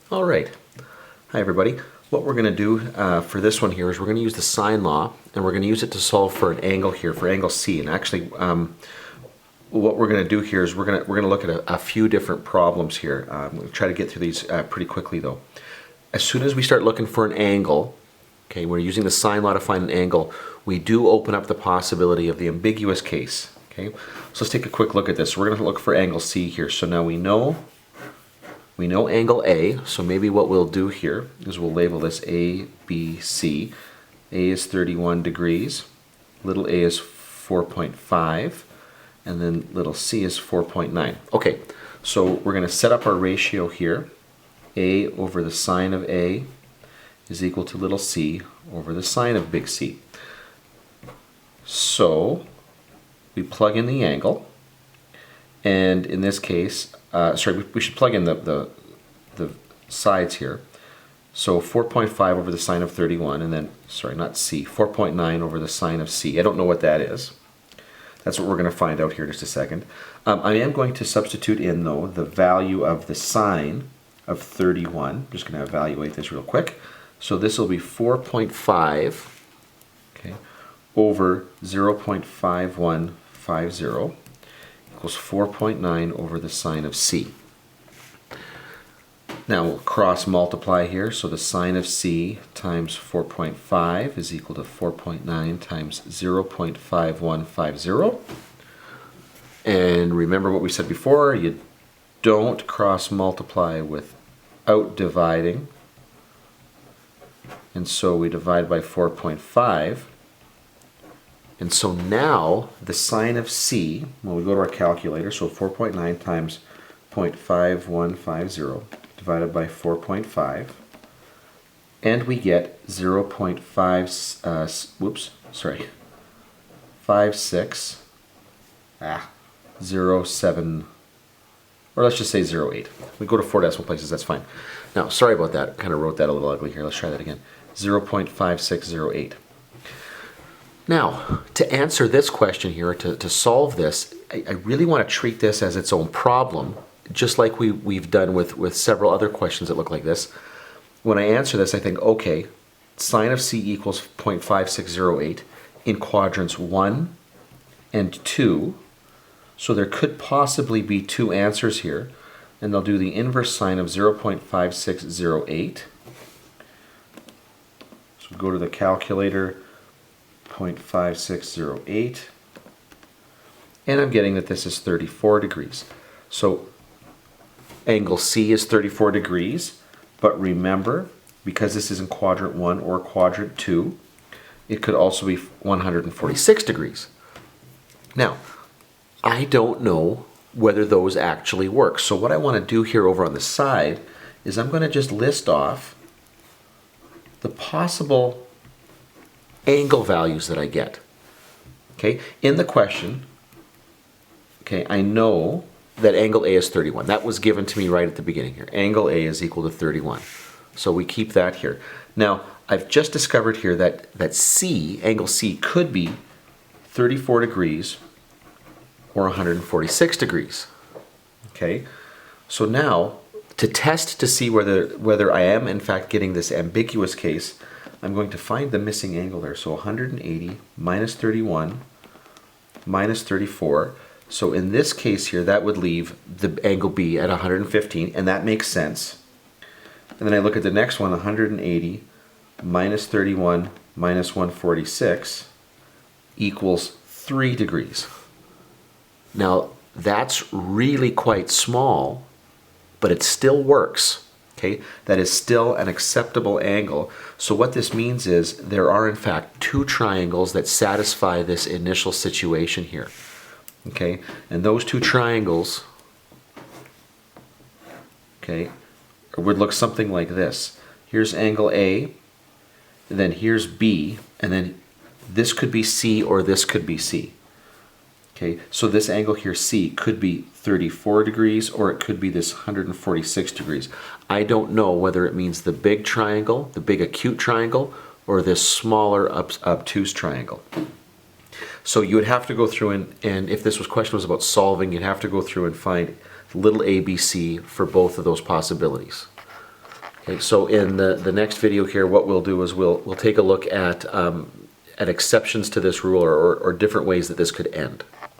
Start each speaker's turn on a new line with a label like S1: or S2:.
S1: All right. Hi, everybody. What we're going to do for this one here is we're going to use the sine law, and we're going to use it to solve for an angle here, for angle C. And actually, what we're going to do here is we're going to look at a few different problems here. We'll try to get through these pretty quickly, though. As soon as we start looking for an angle, okay, we're using the sine law to find an angle, we do open up the possibility of the ambiguous case. Okay, so let's take a quick look at this. We're going to look for angle C here. So now we know angle A, so maybe what we'll do here is we'll label this A, B, C. A is 31 degrees, little a is 4.5, and then little c is 4.9. Okay, so we're going to set up our ratio here. A over the sine of A is equal to little c over the sine of big C. So we plug in the angle, and in this case, we should plug in the sides here. So 4.5 over the sine of 31, and then, not c, 4.9 over the sine of c. I don't know what that is. That's what we're going to find out here in just a second. I am going to substitute in, though, the value of the sine of 31. I'm just going to evaluate this real quick. So this will be 4.5, okay, over 0.5150 equals 4.9 over the sine of c. Now we'll cross multiply here, so the sine of c times 4.5 is equal to 4.9 times 0.5150. And remember what we said before, you don't cross multiply without dividing. And so we divide by 4.5. And so now the sine of c, when we go to our calculator, so 4.9 times 0.5150 divided by 4.5, and we get 5607, or let's just say 08. We go to 4 decimal places, that's fine. Now, sorry about that, kind of wrote that a little ugly here. Let's try that again. 0.5608. Now, to answer this question here, to solve this, I really want to treat this as its own problem, just like we've done with several other questions that look like this. When I answer this, I think, okay, sine of c equals 0.5608 in quadrants 1 and 2. So there could possibly be two answers here, and they'll do the inverse sine of 0.5608. So go to the calculator, 0.5608, and I'm getting that this is 34 degrees. So angle C is 34 degrees, but remember, because this is in quadrant 1 or quadrant 2, it could also be 146 degrees. Now, I don't know whether those actually work. So what I want to do here over on the side is I'm going to just list off the possible angle values that I get. Okay, in the question, okay, I know that angle A is 31. That was given to me right at the beginning here. Angle A is equal to 31. So we keep that here. Now, I've just discovered here that C, angle C, could be 34 degrees or 146 degrees. Okay, so now to test to see whether I am in fact getting this ambiguous case, I'm going to find the missing angle there. So 180 minus 31 minus 34. So in this case here, that would leave the angle B at 115, and that makes sense. And then I look at the next one, 180 minus 31 minus 146 equals 3 degrees. Now, that's really quite small, but it still works. Okay, that is still an acceptable angle. So what this means is there are in fact two triangles that satisfy this initial situation here. Okay, and those two triangles, okay, would look something like this. Here's angle A, and then here's B, and then this could be C or this could be C. Okay, so this angle here, C, could be 34 degrees or it could be this 146 degrees. I don't know whether it means the big triangle, the big acute triangle, or this smaller obtuse triangle. So you would have to go through and if this question was about solving, you'd have to go through and find little ABC for both of those possibilities. Okay, so in the next video here, what we'll do is we'll take a look at exceptions to this rule or different ways that this could end.